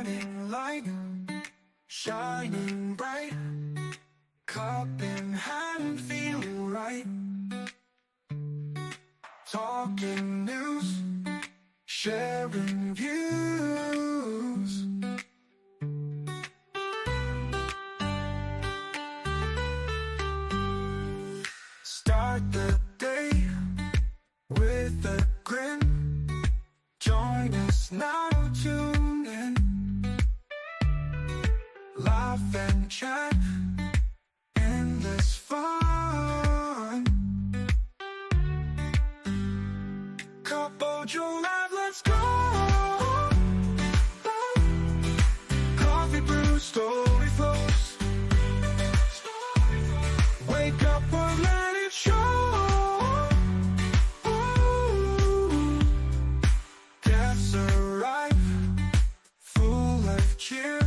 morning light, shining bright, cup in hand, feeling right. Talking news, sharing views. Start the day with a grin. Join us now, tune in. Laugh and chat, endless fun. Couple Joe Live, let's go. Coffee brew, story flows. Wake up or let it show. Guests arrive, full of cheer.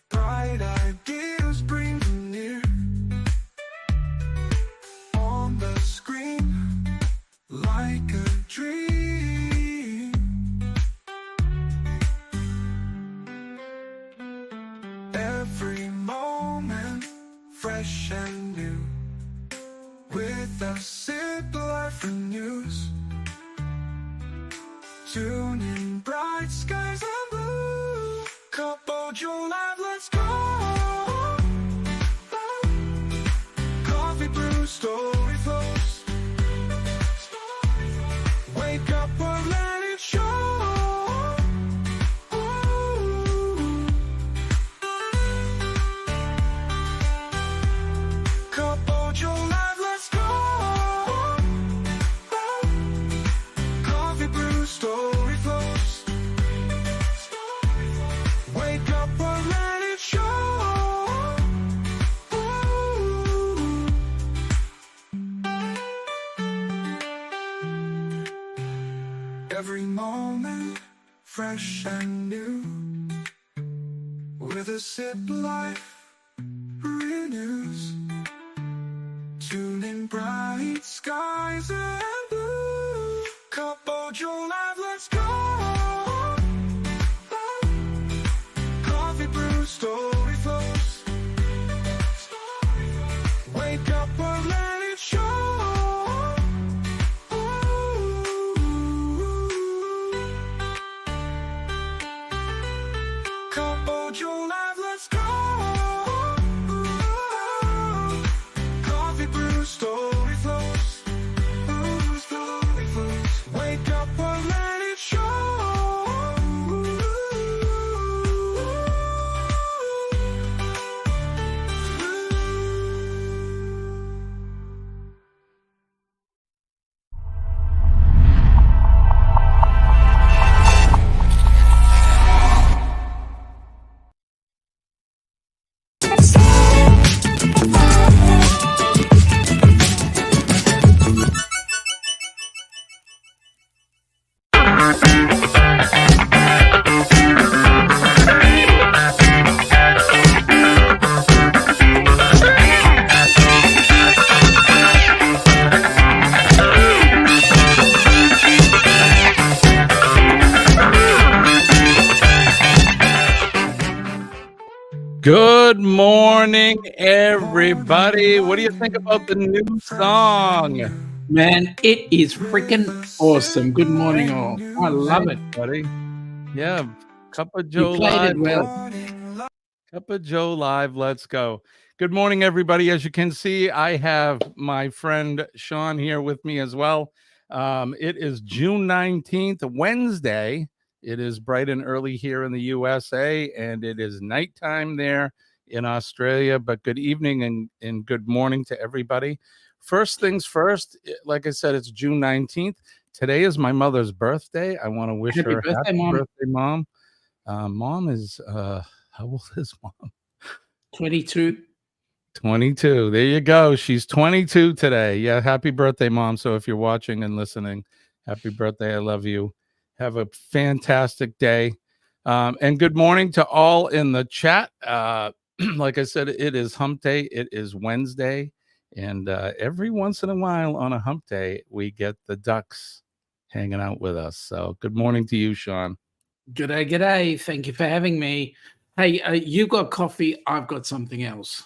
Bright ideas bring them near. On the screen, like a dream. Every moment, fresh and new. With a sip, life renews. Tune in, bright skies and blue. Couple Joe Live, let's go. Coffee brew, story flows. Wake up or let it show. Couple Joe Live, let's go. Coffee brew, story flows. Wake up or let it show. Every moment, fresh and new. With a sip, life renews. Tune in, bright skies and blue. Couple Joe Live, let's go. Coffee brew, story flows. Wake up or let it show. Couple Joe Live, let's go. Coffee brew, story flows. Story flows. Wake up or let it show. Good morning, everybody. What do you think about the new song? Man, it is freaking awesome. Good morning, all. I love it, buddy. Yeah, Cup of Joe You played Live. it well. Cup of Joe Live. Let's go. Good morning, everybody. As you can see, I have my friend Sean here with me as well. It is June 19th, Wednesday. It is bright and early here in the USA, and it is nighttime there in Australia. But good evening and good morning to everybody. First things first, like I said, it's June 19th. Today is my mother's birthday. I want to wish Happy her birthday, happy Mom. birthday, Mom. Mom is, how old is Mom? 22. 22. There you go. She's 22 today. Yeah, happy birthday, Mom. So if you're watching and listening, happy birthday. I love you. Have a fantastic day. And good morning to all in the chat. Like I said, it is hump day. It is Wednesday. And every once in a while on a hump day, we get the ducks hanging out with us. So good morning to you, Sean. G'day, g'day. Thank you for having me. Hey, you got coffee. I've got something else.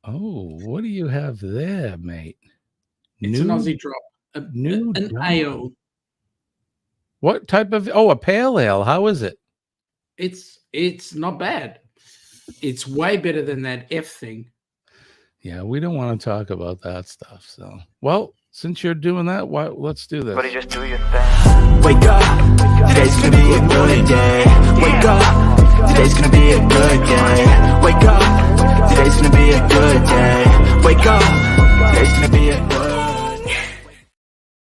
Oh, what do you have there, mate? It's an Aussie drop, new an dog. ale. What type of? Oh, a pale ale. How is it? It's not bad. It's way better than that F thing. Yeah, we don't want to talk about that stuff. So, well, since you're doing that, let's do this. Buddy, just do your thing. Wake up, today's gonna be a good day. Wake up, today's gonna be a good day. Wake up, today's gonna be a good day. Wake up, today's gonna be a good day.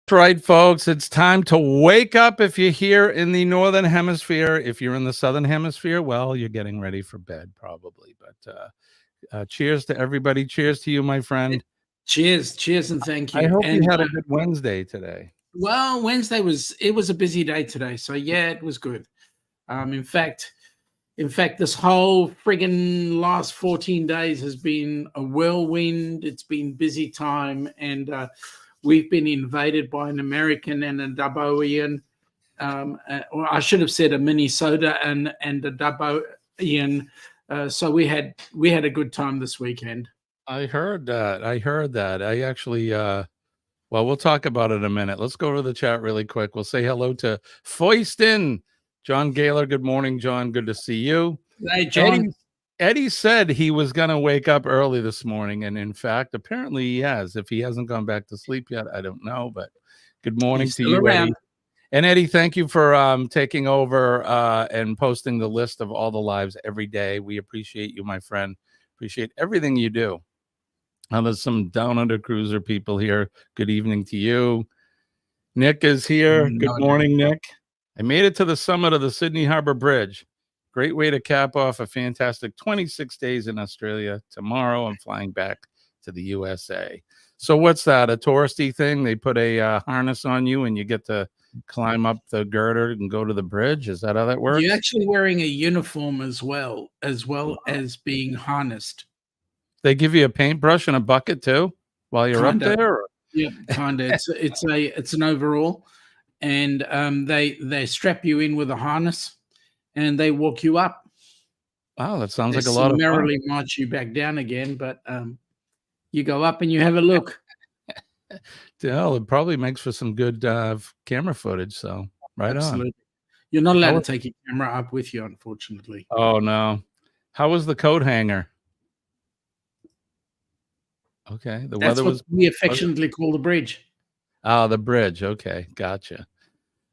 That's right, folks. It's time to wake up if you're here in the Northern Hemisphere. If you're in the Southern Hemisphere, well, you're getting ready for bed probably. But cheers to everybody. Cheers to you, my friend. Cheers, and thank you. I hope and, you had a good Wednesday today. Well, Wednesday was a busy day today, so yeah, it was good. In fact, this whole friggin' last 14 days has been a whirlwind. It's been busy time, and we've been invaded by an American and a Dubboian, or I should have said a Minnesota and a Dubboian. So we had a good time this weekend. I heard that. I actually, well, we'll talk about it in a minute. Let's go to the chat really quick. We'll say hello to Foyston. John Gaylor, good morning, John. Good to see you. Hey, John. Eddie said he was going to wake up early this morning, and in fact, apparently he has. If he hasn't gone back to sleep yet, I don't know, but good morning to you, Eddie. And Eddie, thank you for taking over and posting the list of all the lives every day. We appreciate you, my friend. Appreciate everything you do. There's some Down Under Cruiser people here. Good evening to you. Nick is here. Good morning, Nick. I made it to the summit of the Sydney Harbor Bridge. Great way to cap off a fantastic 26 days in Australia. Tomorrow, I'm flying back to the USA. So what's that, a touristy thing? They put a harness on you and you get to climb up the girder and go to the bridge? Is that how that works? You're actually wearing a uniform as well as being harnessed. They give you a paintbrush and a bucket too while you're up there? Or? Yeah, kind of. It's an overall, and they strap you in with a harness, and they walk you up. Wow, that sounds like a lot of fun. Summarily march you back down again, but you go up and you have a look. Yeah, it probably makes for some good camera footage. So Absolutely. on. You're not allowed to take your camera up with you, unfortunately. Oh no. How was the coat hanger? Okay. That's what we affectionately call the bridge. Oh, the bridge. Okay. Gotcha.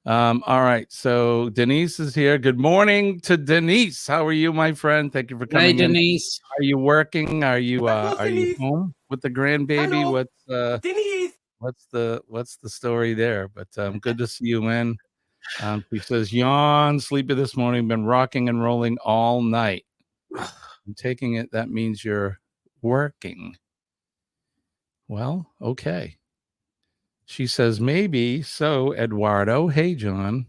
All right. So Denise is here. Good morning to Denise. How are you, my friend? Thank you for coming. Hey, Denise. Are you working? Are you home with the grandbaby? Hello. Denise. What's the story there? But good to see you, man. She says, yawn, sleepy this morning, been rocking and rolling all night. I'm taking it that means you're working. Well, okay. She says, maybe so, Eduardo. Hey, John.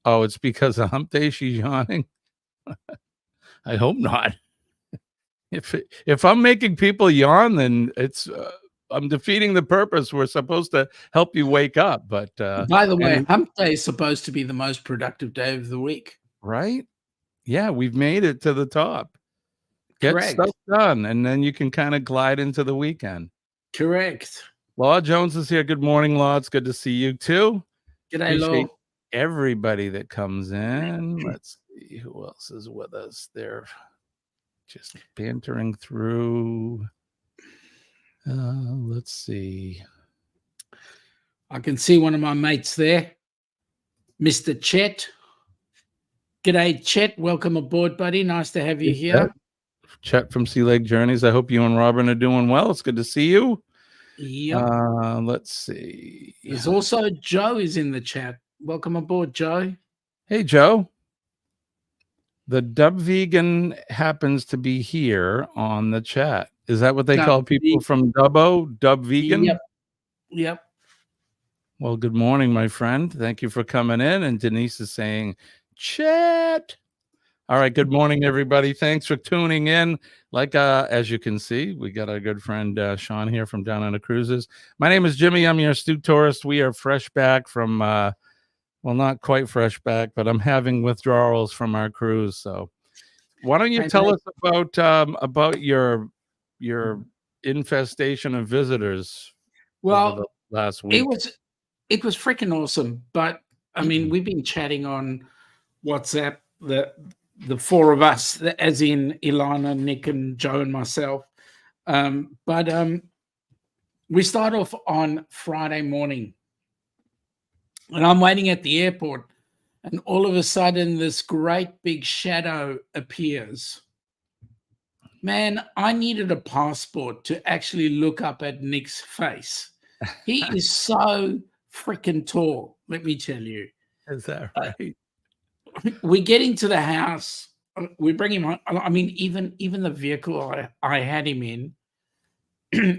Oh, it's because of hump day she's yawning? I hope not. If I'm making people yawn, then it's I'm defeating the purpose. We're supposed to help you wake up. But by the way, hump day is supposed to be the most productive day of the week. Right? Yeah, we've made it to the top. Get stuff done, and then you can kind of glide into the weekend. Correct. Law Jones is here. Good morning, Law. It's good to see you too. G'day, Law. Everybody that comes in. Let's see who else is with us. They're just bantering through. Let's see. I can see one of my mates there, Mr. Chet. G'day, Chet. Welcome aboard, buddy. Nice to have you here. Chet from Sea Lake Journeys. I hope you and Robin are doing well. It's good to see you. Yep. Let's see. There's also Joe is in the chat. Welcome aboard, Joe. Hey, Joe. The Dub Vegan happens to be here on the chat. Is that what they call people from Dubbo? Dub Vegan? Yep. Well, good morning, my friend. Thank you for coming in. And Denise is saying, chat. All right. Good morning, everybody. Thanks for tuning in. Like, as you can see, we got our good friend Sean here from Down Under Cruises. My name is Jimmy. I'm your astute tourist. We are fresh back from Well, not quite fresh back, but I'm having withdrawals from our cruise. So, why don't you Hey, tell mate. us about your infestation of visitors over the Well, last it week? was freaking awesome. But I mean, we've been chatting on WhatsApp, the four of us, as in Ilana, Nick, and Joe, and myself. But we start off on Friday morning, and I'm waiting at the airport, and all of a sudden, this great big shadow appears. Man, I needed a passport to actually look up at Nick's face. He is so freaking tall, let me tell you. Is that Uh, right? We get into the house, we bring him on. I mean, even the vehicle I had him in,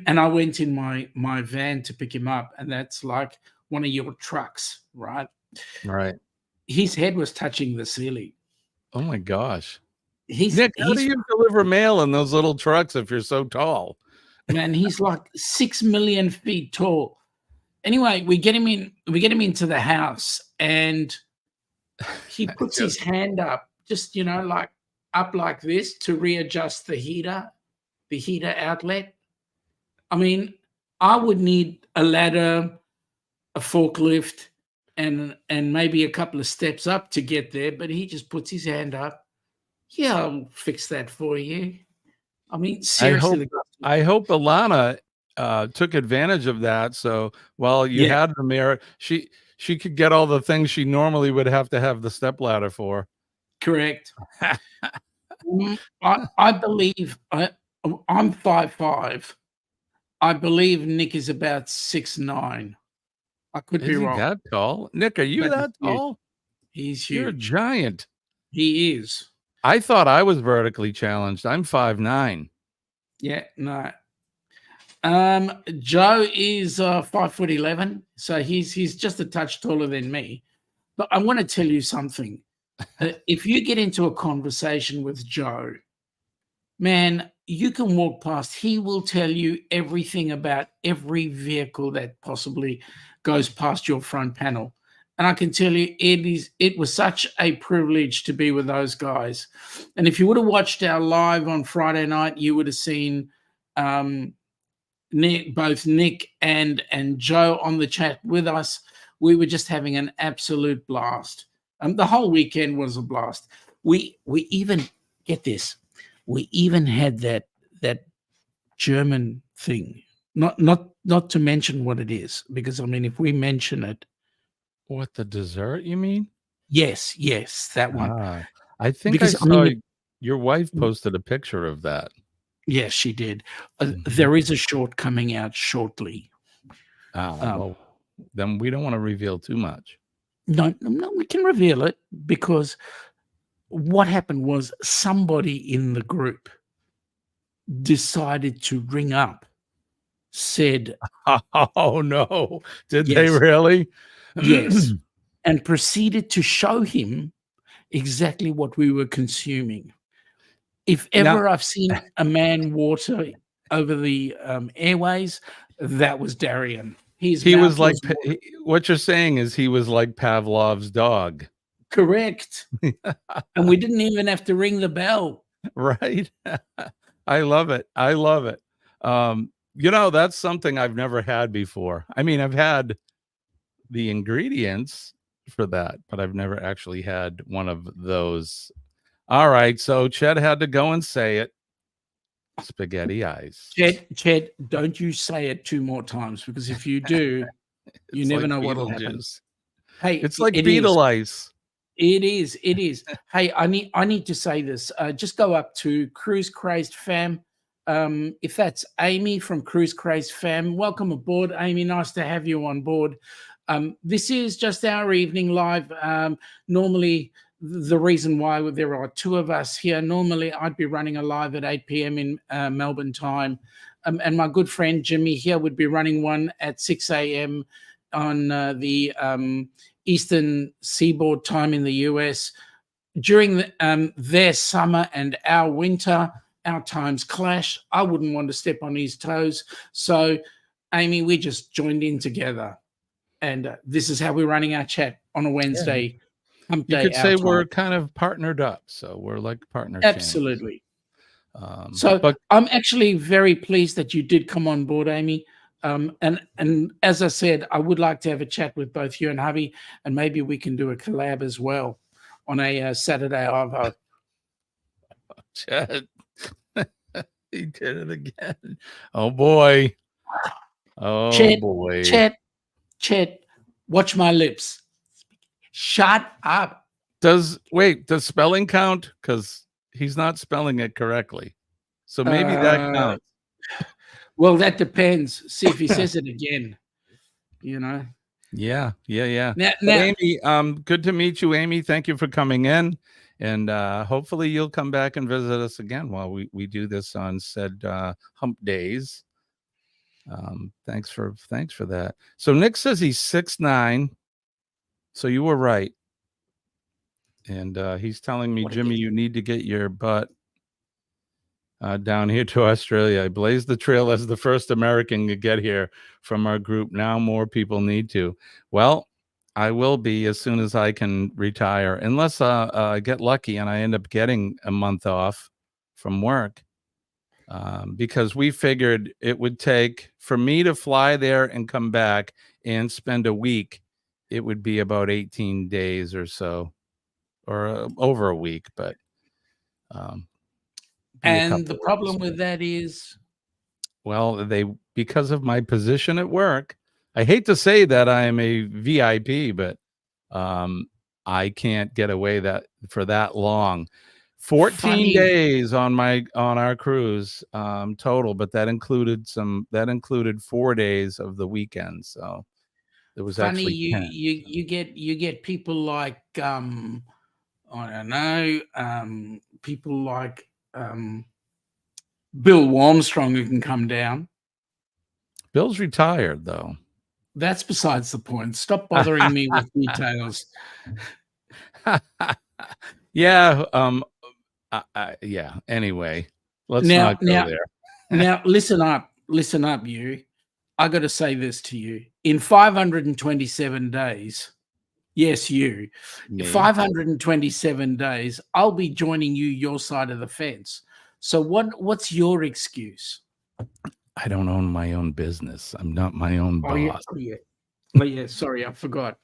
and I went in my van to pick him up, and that's like one of your trucks, right? Right. His head was touching the ceiling. Oh my gosh. He's Nick, how do he's you deliver mail in those little trucks if you're so tall? man, he's like 6 million feet tall. Anyway, we get him into the house, and he puts his hand up, just like up like this to readjust the heater outlet. I mean, I would need a ladder, a forklift, and maybe a couple of steps up to get there, but he just puts his hand up. Yeah, I'll fix that for you. I mean, seriously, I hope Ilana took advantage of that. So while you Yeah. had the mirror, she could get all the things she normally would have to have the stepladder for. correct. I believe I'm 5'5". I believe Nick is about 6'9". I could be Is he wrong. that tall? Nick, are you But that he's huge. tall? He's You're a huge. giant. He is. I thought I was vertically challenged. I'm 5'9". Yeah, no. Joe is 5'11", so he's just a touch taller than me. But I want to tell you something. If you get into a conversation with Joe, man, you can walk past. He will tell you everything about every vehicle that possibly goes past your front panel. And I can tell you, it was such a privilege to be with those guys. And if you would have watched our live on Friday night, you would have seen both Nick and Joe on the chat with us. We were just having an absolute blast. The whole weekend was a blast. We even, get this, we even had that German thing. Not to mention what it is, because I mean, if we mention it, What, the dessert, you mean? yes, that one. I think Because, I I mean, saw your wife posted a picture of that. Yes, she did. Mhm. There is a short coming out shortly. Well, then we don't want to reveal too much. No, we can reveal it, because what happened was somebody in the group decided to ring up, said, Oh no. Did they Yes. really? yes, and proceeded to show him exactly what we were consuming. If Now- ever I've seen a man water over the airways, that was Darian. He was like, what you're saying is he was like Pavlov's dog. correct. And we didn't even have to ring the bell. Right? I love it. I love it. That's something I've never had before. I mean, I've had the ingredients for that, but I've never actually had one of those. All right, so Ched had to go and say it. Spaghetti eyes. Ched, don't you say it 2 more times, because if you do, you It's never like know what'll happen. Beetlejuice. Hey, It's like it beetle is. ice. It is. Hey, I need to say this. Just go up to Cruise Crazed Fam. If that's Amy from Cruise Crazed Fam, welcome aboard, Amy. Nice to have you on board. This is just our evening live. Normally, the reason why there are 2 of us here, normally I'd be running a live at 8 p.m. in Melbourne time. And my good friend Jimmy here would be running one at 6 a.m. on the Eastern Seaboard time in the US. During their summer and our winter, our times clash. I wouldn't want to step on his toes. So, Amy, we just joined in together. And this is how we're running our chat on a Wednesday. Hump You day could say our we're time. kind of partnered up, so we're like partner channels. Absolutely. So But I'm actually very pleased that you did come on board, Amy. And as I said, I would like to have a chat with both you and hubby, and maybe we can do a collab as well on a Saturday Arvo. Chad, he did it again. Oh boy. Oh Chet, boy. Chet, watch my lips. Shut up. Does spelling count? Because he's not spelling it correctly. So maybe that counts. Well, that depends. See if he says it again. You know. Yeah. Now, But Amy, good to meet you, Amy. Thank you for coming in. And hopefully you'll come back and visit us again while we do this on said hump days. Thanks for that. So Nick says he's 6'9". So you were right. And he's telling me, Jimmy, you need to get your butt down here to Australia. I blazed the trail as the first American to get here from our group. Now more people need to. Well, I will be as soon as I can retire, unless I get lucky and I end up getting a month off from work. Because we figured it would take for me to fly there and come back and spend a week. It would be about 18 days or so, or over a week. But and the problem with that is, well, because of my position at work, I hate to say that I am a VIP, but I can't get away for that long. 14 days on our cruise total, but that included 4 days of the weekend. So it was funny. actually 10. You get people like I don't know, people like Bill Armstrong who can come down. Bill's retired though. That's besides the point. Stop bothering me with details. Yeah. Yeah. Anyway, let's not go there. Now, listen up, you. I got to say this to you. In 527 days, yes, you. Me. 527 days, I'll be joining you your side of the fence. So what's your excuse? I don't own my own business. I'm not my own boss. Oh, yeah. Sorry, I forgot.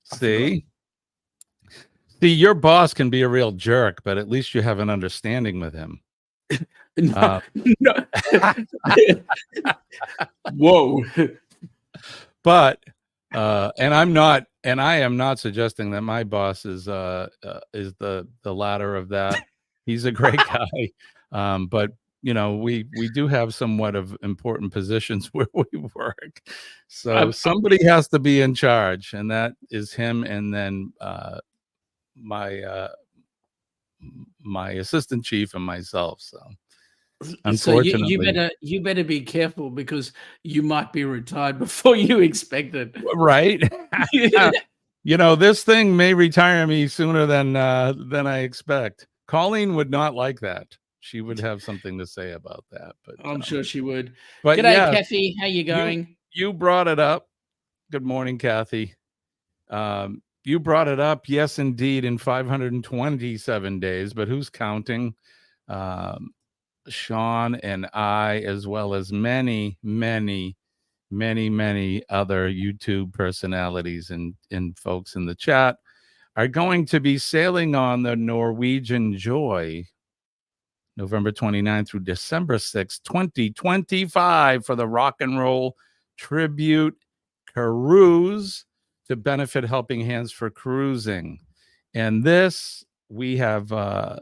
See, your boss can be a real jerk, but at least you have an understanding with him. No. Whoa. But and I am not suggesting that my boss is the latter of that. He's a great guy. But we do have somewhat of important positions where we work. So somebody has to be in charge, and that is him, and then my assistant chief and myself. So unfortunately, so you better be careful, because you might be retired before you expected. Right? This thing may retire me sooner than I expect. Colleen would not like that. She would have something to say about that, but I'm sure she would. But g'day, Kathy. How you going? You brought it up. Good morning, Kathy. You brought it up. Yes, indeed, in 527 days, but who's counting? Sean and I, as well as many, many, many, many other YouTube personalities and folks in the chat, are going to be sailing on the Norwegian Joy November 29th through December 6th, 2025, for the Rock and Roll Tribute Cruise to benefit Helping Hands for Cruising. And this, we have,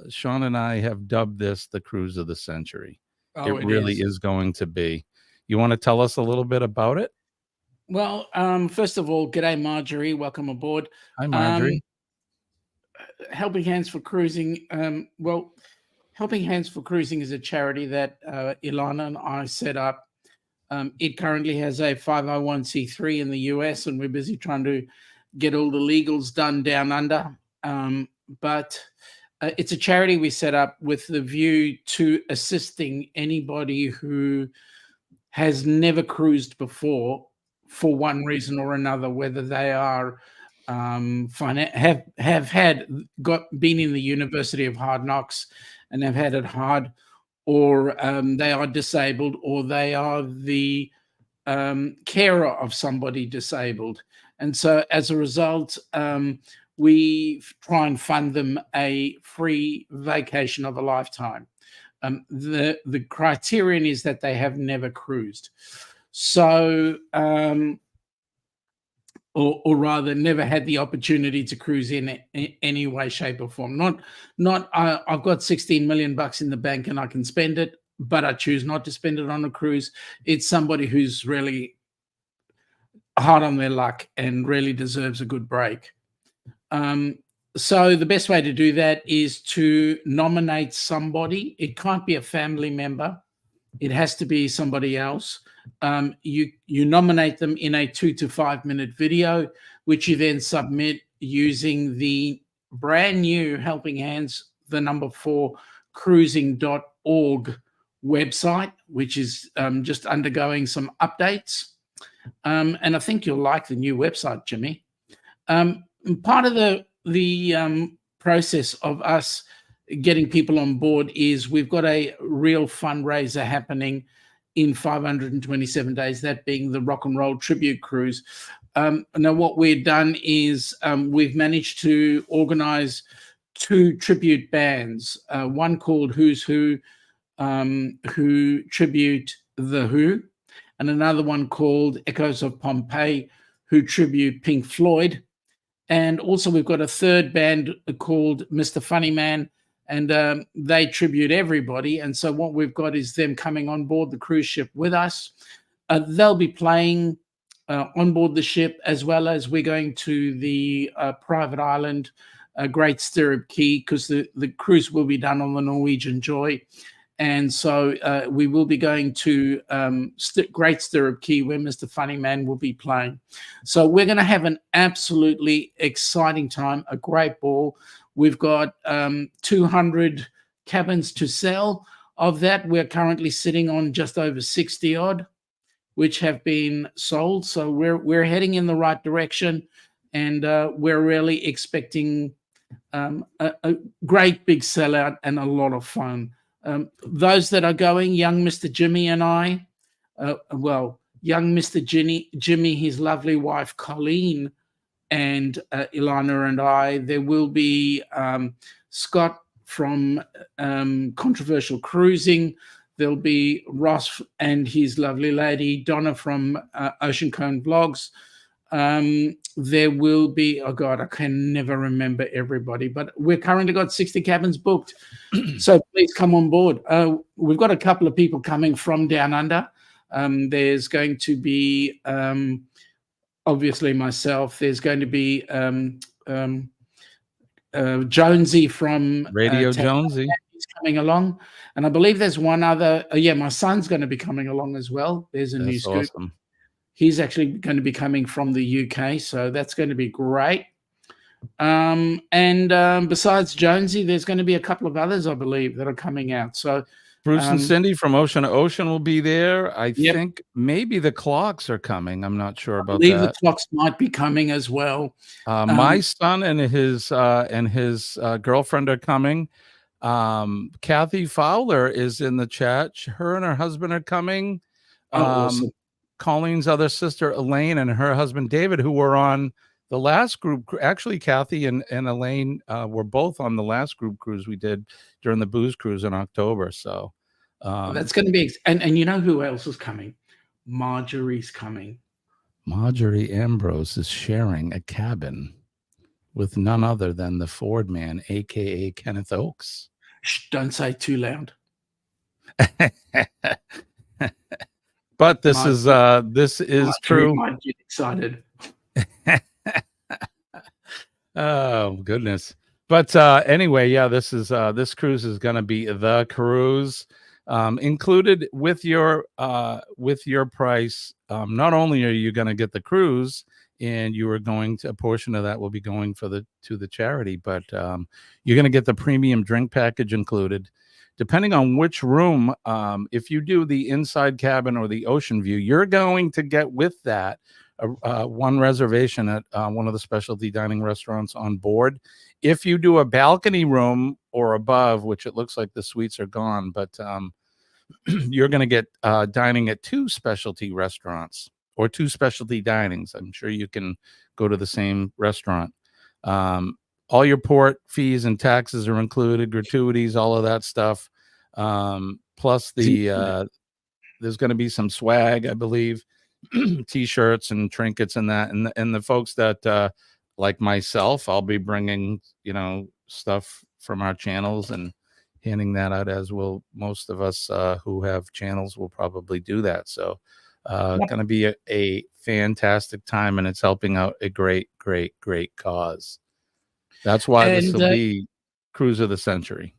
Sean and I have dubbed this the cruise of the century. It really is going to be. You want to tell us a little bit about it? Well, first of all, g'day, Marjorie. Welcome aboard. Hi, Marjorie. Helping Hands for Cruising. Helping Hands for Cruising is a charity that Ilana and I set up. It currently has a 501c3 in the U.S., and we're busy trying to get all the legals done down under. But it's a charity we set up with the view to assisting anybody who has never cruised before for one reason or another, whether they are been in the University of Hard Knocks and have had it hard, or they are disabled, or they are the carer of somebody disabled. And so as a result, we try and fund them a free vacation of a lifetime. The criterion is that they have never cruised. So, or rather never had the opportunity to cruise in any way, shape or form. Not I've got 16 million bucks in the bank and I can spend it, but I choose not to spend it on a cruise. It's somebody who's really hard on their luck and really deserves a good break. So the best way to do that is to nominate somebody. It can't be a family member. It has to be somebody else. You nominate them in a 2 to 5 minute video, which you then submit using the brand new Helping Hands, the number 4 cruising.org website, which is just undergoing some updates. And I think you'll like the new website, Jimmy. Part of the process of us getting people on board is we've got a real fundraiser happening in 527 days, that being the Rock and Roll Tribute Cruise. Now, what we've done is we've managed to organize 2 tribute bands, one called Who's Who tribute The Who, and another one called Echoes of Pompeii, who tribute Pink Floyd. And also we've got a third band called Mr. Funny Man, and they tribute everybody. And so what we've got is them coming on board the cruise ship with us. They'll be playing on board the ship, as well as we're going to the private island, Great Stirrup Key, because the cruise will be done on the Norwegian Joy. And so we will be going to Great Stirrup Key, where Mr. Funny Man will be playing. So we're going to have an absolutely exciting time, a great ball. We've got 200 cabins to sell. Of that, we're currently sitting on just over 60 odd, which have been sold. So we're heading in the right direction, and we're really expecting a great big sellout and a lot of fun. Those that are going, young Mr. Jimmy and I, young Mr. Jimmy, his lovely wife Colleen, and Ilana and I. There will be Scott from Controversial Cruising. There'll be Ross and his lovely lady Donna from Ocean Cone Vlogs. There will be, oh God, I can never remember everybody, but we've currently got 60 cabins booked. So please come on board. We've got a couple of people coming from Down Under. There's going to be, obviously myself. There's going to be Jonesy from Radio Jonesy. He's coming along. And I believe there's one other. My son's going to be coming along as well. There's a new scoop. Awesome. He's actually going to be coming from the UK, so that's going to be great. And besides Jonesy, there's going to be a couple of others, I believe, that are coming out. So Bruce and Cindy from Ocean to Ocean will be there. I think maybe the Clocks are coming. I'm not sure about that. I believe the Clocks might be coming as well. My son and his girlfriend are coming. Kathy Fowler is in the chat. Her and her husband are coming. Awesome. Colleen's other sister, Elaine, and her husband, David, who were on the last group. Actually, Kathy and Elaine were both on the last group cruise we did during the booze cruise in October. So that's going to be, and you know who else is coming? Marjorie's coming. Marjorie Ambrose is sharing a cabin with none other than the Ford man, a.k.a. Kenneth Oakes. Shh, don't say too loud. But this is true. Might get excited. Oh goodness! But anyway, yeah, this cruise is going to be the cruise included with your price. Not only are you going to get the cruise, and you are going to, a portion of that will be going to the charity, but you're going to get the premium drink package included. Depending on which room, if you do the inside cabin or the ocean view, you're going to get with that one reservation at one of the specialty dining restaurants on board. If you do a balcony room or above, which it looks like the suites are gone, but you're going to get dining at 2 specialty restaurants or 2 specialty dinings. I'm sure you can go to the same restaurant. All your port fees and taxes are included, gratuities, all of that stuff. Plus the there's going to be some swag, I believe, t-shirts and trinkets and that. And the folks that like myself, I'll be bringing, stuff from our channels and handing that out, as will most of us who have channels will probably do that. So going to be a fantastic time, and it's helping out a great cause. That's why this will be Cruise of the Century.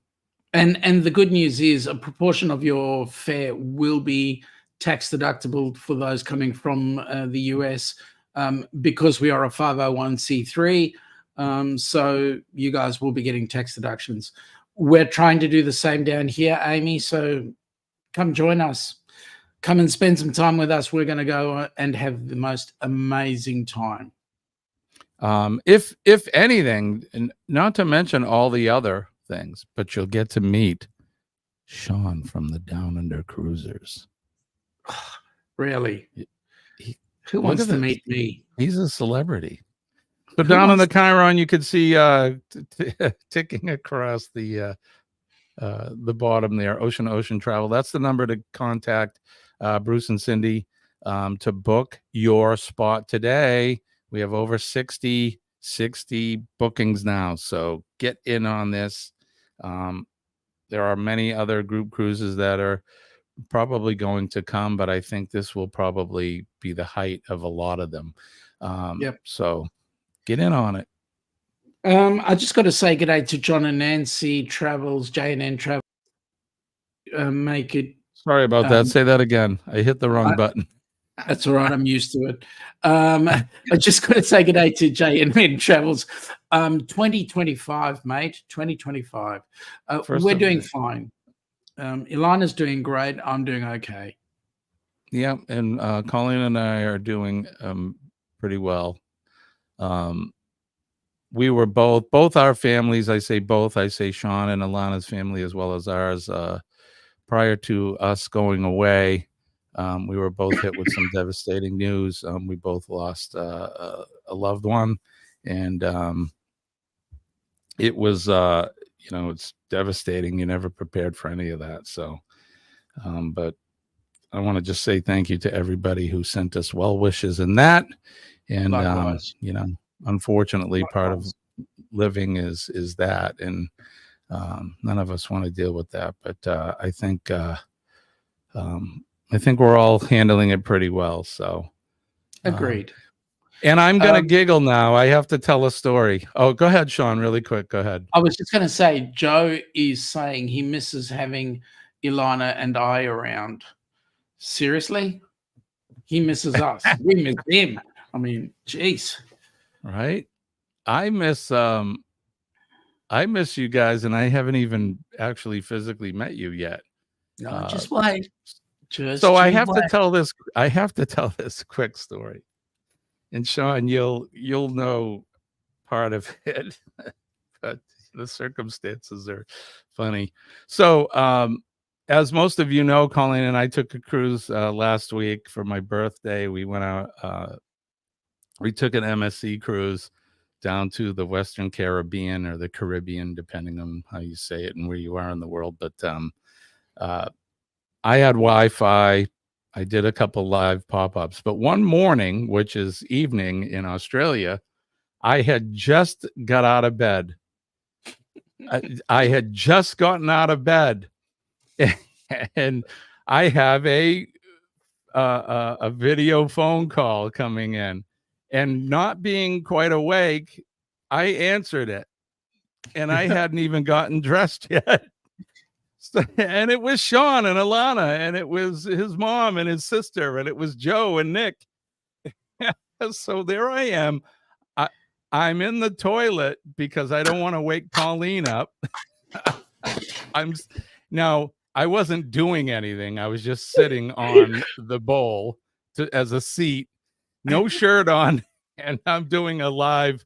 And the good news is a proportion of your fare will be tax deductible for those coming from the US, because we are a 501c3. So you guys will be getting tax deductions. We're trying to do the same down here, Amy. So come join us. Come and spend some time with us. We're going to go and have the most amazing time. If anything, and not to mention all the other things, but you'll get to meet Sean from the Down Under Cruisers. Really? Who wants to meet me? He's a celebrity. So down on the Chiron, you could see ticking across the bottom there, Ocean Travel. That's the number to contact Bruce and Cindy to book your spot today. We have over 60 bookings now, so get in on this. There are many other group cruises that are probably going to come, but I think this will probably be the height of a lot of them. Yep. So get in on it. I just got to say good day to John and Nancy Travels, J&N Travel. Make it. Sorry about that. Say that again. I hit the wrong button. That's all right. I'm used to it. I just got to say good day to J&N Travels. 2025, mate. 2025. We're doing fine. Ilana's doing great. I'm doing okay. Yeah, and Colleen and I are doing pretty well. We were both our families, I say Sean and Ilana's family as well as ours, prior to us going away, we were both hit with some devastating news. We both lost a loved one, and it was it's devastating. You're never prepared for any of that. So but I want to just say thank you to everybody who sent us well wishes in that. And unfortunately, part of living is that, and none of us want to deal with that. But I think we're all handling it pretty well. So agreed. And I'm gonna giggle now. I have to tell a story. Oh, go ahead, Sean. Really quick. Go ahead. I was just going to say, Joe is saying he misses having Ilana and I around. Seriously, he misses us. We miss him. I mean, geez. Right. I miss you guys, and I haven't even actually physically met you yet. No, just wait. So I have to tell this. I have to tell this quick story, and Sean, you'll know part of it, but the circumstances are funny. So, as most of you know, Colleen and I took a cruise last week for my birthday. We went out. We took an MSC cruise down to the Western Caribbean, or the Caribbean, depending on how you say it and where you are in the world. But I had Wi-Fi. I did a couple live pop-ups. But one morning, which is evening in Australia, I had just got out of bed. I had just gotten out of bed, and I have a video phone call coming in. And not being quite awake, I answered it, and I hadn't even gotten dressed yet. So, and it was Sean and Ilana, and it was his mom and his sister, and it was Joe and Nick. So there I am. I'm in the toilet because I don't want to wake Colleen up. I wasn't doing anything. I was just sitting on the bowl as a seat. no shirt on, and I'm doing a live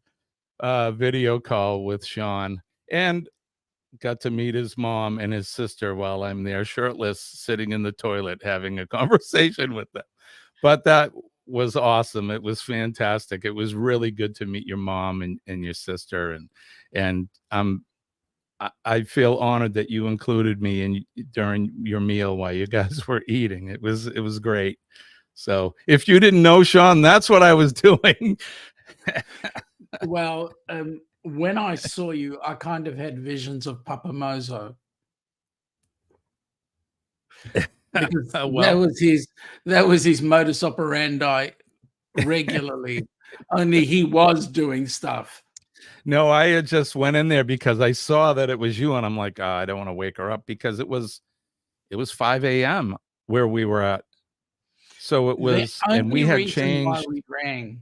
video call with Sean, and got to meet his mom and his sister while I'm there, shirtless, sitting in the toilet, having a conversation with them. But that was awesome. It was fantastic. It was really good to meet your mom and your sister, and I feel honored that you included me during your meal while you guys were eating. It was great. So if you didn't know, Sean, that's what I was doing. Well, when I saw you, I kind of had visions of Papa Mozo. Because Well, that was his modus operandi regularly. Only he was doing stuff. no, I had just went in there because I saw that it was you, and I'm like, I don't want to wake her up because it was 5 a.m. where we were at. So it was, The and we only had reason why changed. we rang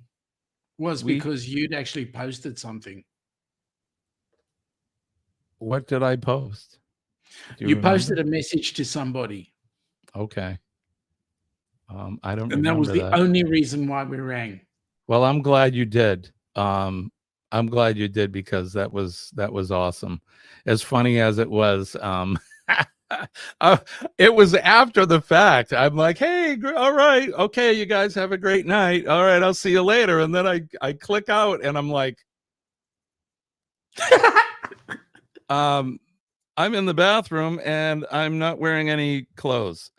was because you'd actually posted something. What did I post? Do You remember? posted a message to somebody. Okay. I don't And that was remember the only reason why we rang. Well, I'm glad you did. I'm glad you did because that was awesome. As funny as it was, it was after the fact. I'm like, hey, all right, okay, you guys have a great night. All right, I'll see you later. And then I click out, and I'm like, I'm in the bathroom, and I'm not wearing any clothes.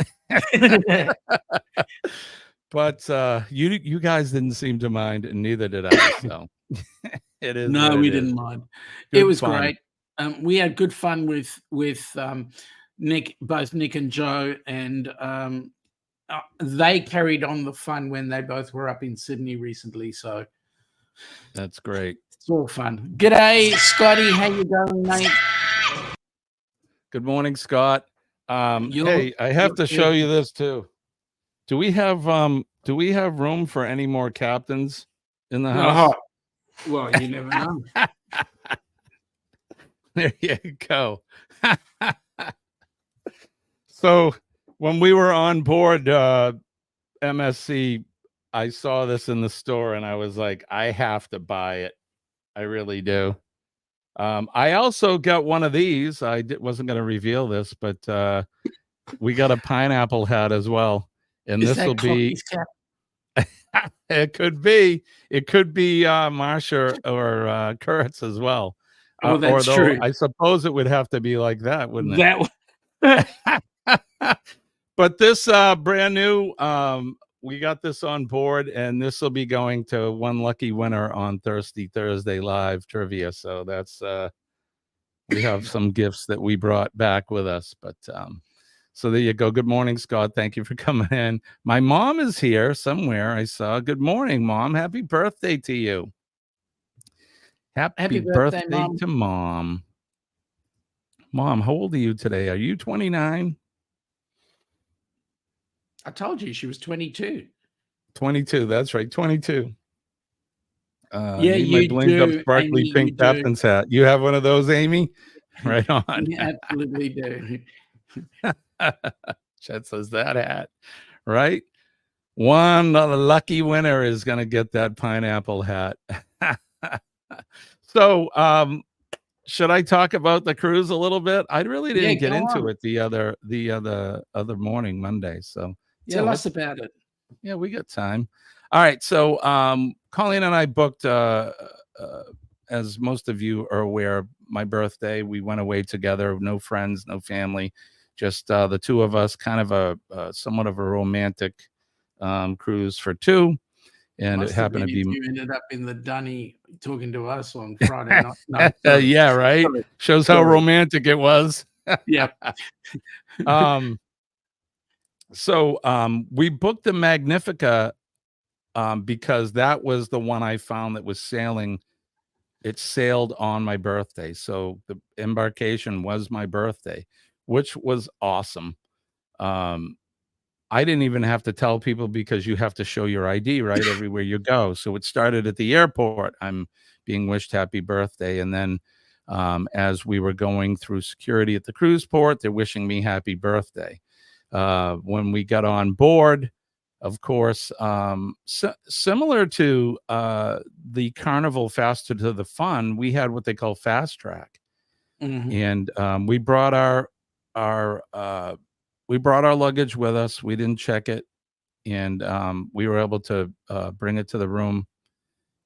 But you guys didn't seem to mind, and neither did I. So it is. No, what we it didn't is. mind. Good It was fun. great. We had good fun with Nick, both Nick and Joe, and they carried on the fun when they both were up in Sydney recently. So That's great. it's all fun. G'day, Scotty. How you going, mate? Good morning, Scott. Hey, I have to show you this too. Do we have room for any more captains in the house? Well, you never know. There you go. So when we were on board MSC, I saw this in the store and I was like, I have to buy it. I really do. I also got one of these. Wasn't going to reveal this, but we got a pineapple hat as well. And this will be, it could be Marsha or Kurtz as well. Oh, that's although true. I suppose it would have to be like that, wouldn't it? That But this brand new, we got this on board, and this will be going to one lucky winner on Thursday Live Trivia. So that's we have some gifts that we brought back with us. But so there you go. Good morning, Scott. Thank you for coming in. My mom is here somewhere. I saw. Good morning, Mom. Happy birthday to you. Happy birthday Mom. to Mom. Mom, how old are you today? Are you 29? I told you she was 22. 22. That's right. 22. Yeah, you you blinked up do, sparkly Amy, pink you do. captain's hat. You have one of those, Amy? Right on. You absolutely do. Chet says that hat, right? One lucky winner is going to get that pineapple hat. So, should I talk about the cruise a little bit? I really didn't get into it the other morning, Monday. So Tell us about it. Yeah, we got time. All right. So Colleen and I booked, as most of you are aware, my birthday. We went away together, no friends, no family, just the two of us, kind of a somewhat of a romantic cruise for two. And it happened to be. You ended up in the dunny talking to us on Friday night. No, yeah, right. Sorry. Shows how romantic it was. Yeah. So we booked the Magnifica because that was the one I found that was sailing. It sailed on my birthday. So the embarkation was my birthday, which was awesome. I didn't even have to tell people because you have to show your ID, right? Everywhere you go. So it started at the airport. I'm being wished happy birthday. And then as we were going through security at the cruise port, they're wishing me happy birthday. When we got on board, of course, similar to the Carnival Faster to the Fun, we had what they call Fast Track, and we brought our luggage with us. We didn't check it, and we were able to bring it to the room,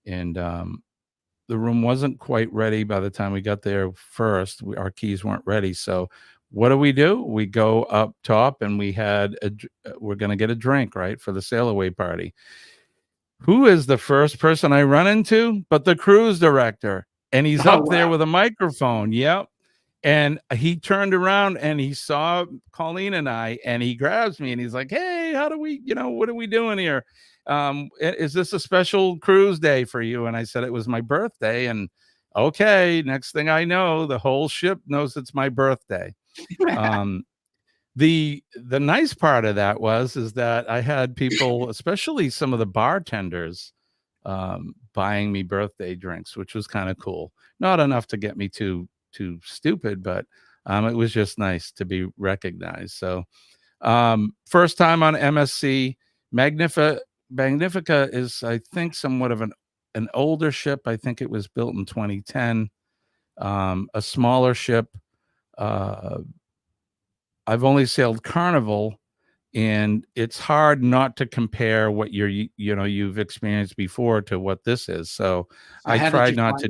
and the room wasn't quite ready by the time we got there first. Our keys weren't ready. So what do? We go up top, and we're going to get a drink, right, for the sail away party. Who is the first person I run into but the cruise director? And he's up there with a microphone. Yep. And he turned around and he saw Colleen and I, and he grabs me and he's like, "Hey, how do we, what are we doing here? Is this a special cruise day for you?" And I said it was my birthday. And okay, next thing I know, the whole ship knows it's my birthday. The nice part of that is that I had people, especially some of the bartenders, buying me birthday drinks, which was kind of cool. Not enough to get me too stupid, but it was just nice to be recognized. So first time on MSC. Magnifica is, I think, somewhat of an older ship. I think it was built in 2010. A smaller ship. I've only sailed Carnival, and it's hard not to compare what you've experienced before to what this is. So I tried not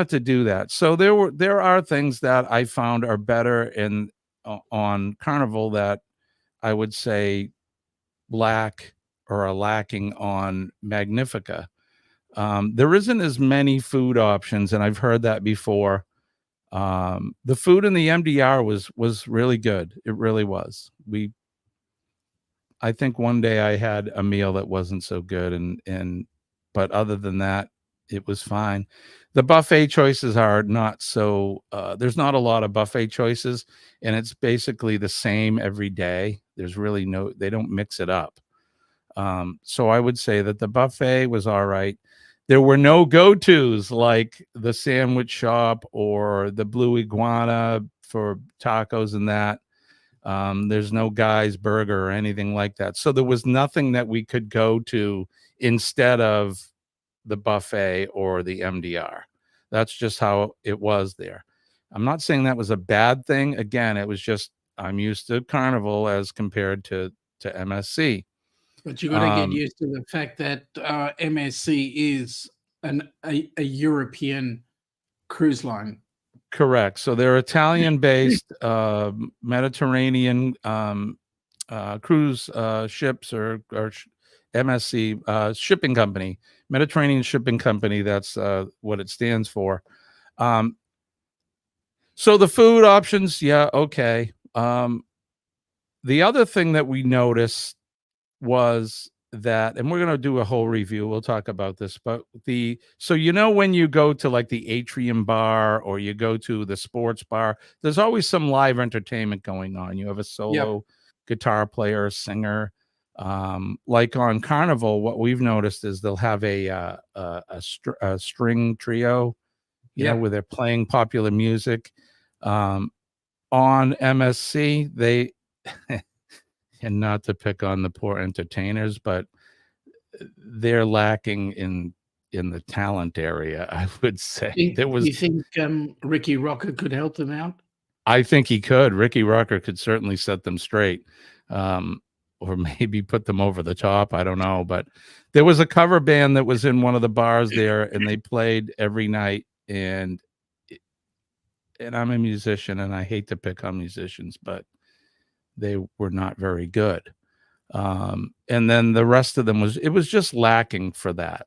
to do that. So there are things that I found are better on Carnival that I would say are lacking on Magnifica. There isn't as many food options, and I've heard that before. The food in the MDR was really good. It really was. I think one day I had a meal that wasn't so good, but other than that, it was fine. The buffet choices are not so, there's not a lot of buffet choices, and it's basically the same every day. There's really they don't mix it up. So I would say that the buffet was all right. There were no go-tos like the sandwich shop or the Blue Iguana for tacos and that. There's no Guy's Burger or anything like that. So there was nothing that we could go to instead of the buffet or the MDR. That's just how it was there. I'm not saying that was a bad thing. Again, it was just I'm used to Carnival as compared to MSC. But you got to get used to the fact that MSC is a European cruise line. Correct. So they're Italian-based Mediterranean cruise ships or MSC shipping company, Mediterranean Shipping Company. That's what it stands for. So the food options, yeah, okay. The other thing that we noticed was that, and we're going to do a whole review, we'll talk about this, but when you go to like the Atrium Bar or you go to the sports bar, there's always some live entertainment going on. You have a solo guitar player, singer. Like on Carnival, what we've noticed is they'll have a string trio, where they're playing popular music. On MSC, they and not to pick on the poor entertainers, but they're lacking in the talent area, I would say. You think Ricky Rocker could help them out? I think he could. Ricky Rocker could certainly set them straight, or maybe put them over the top. I don't know. But there was a cover band that was in one of the bars there, and they played every night. And I'm a musician, and I hate to pick on musicians, but they were not very good. And then the rest of them it was just lacking for that.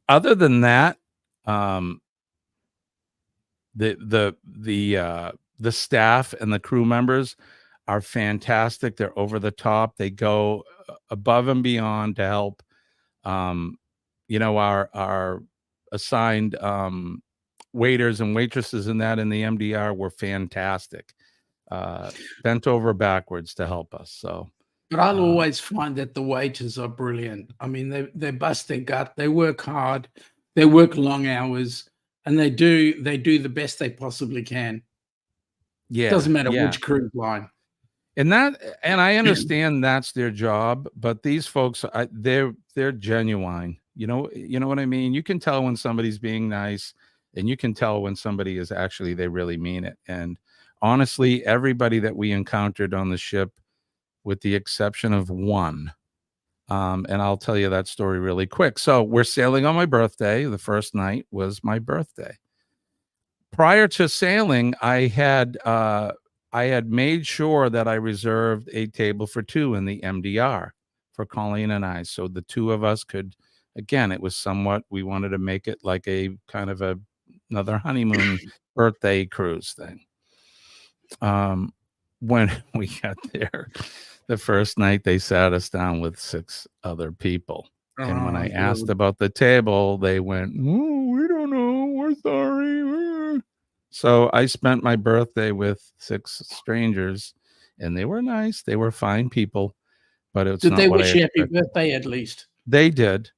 Other than that, the staff and the crew members are fantastic. They're over the top. They go above and beyond to help. Our assigned waiters and waitresses in the MDR were fantastic. Bent over backwards to help us. So, but I'll always find that the waiters are brilliant. I mean, they bust their gut. They work hard. They work long hours, and they do the best they possibly can. Yeah, it doesn't matter which cruise line. And I understand that's their job, but these folks, they're genuine. You know what I mean? You can tell when somebody's being nice, and you can tell when somebody is actually, they really mean it. And honestly, everybody that we encountered on the ship, with the exception of one, and I'll tell you that story really quick. So we're sailing on my birthday. The first night was my birthday. Prior to sailing, I had made sure that I reserved a table for two in the MDR for Colleen and I, so the two of us could. Again, it was somewhat, we wanted to make it like a kind of another honeymoon birthday cruise thing. When we got there, the first night they sat us down with 6 other people. And when I asked about the table, they went, "Oh, we don't know. We're sorry." So I spent my birthday with 6 strangers, and they were nice. They were fine people, but it's Did not they what I wish you happy expected. birthday at least? They did.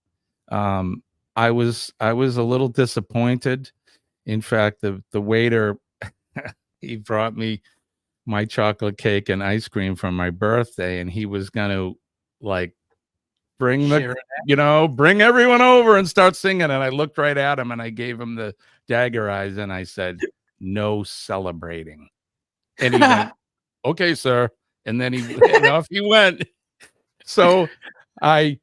I was a little disappointed. In fact, the waiter, he brought me my chocolate cake and ice cream from my birthday, and he was going to like bring Share bring everyone over and start singing. And I looked right at him and I gave him the dagger eyes and I said, "No celebrating." And he went, "Okay, sir." And then off he went. So I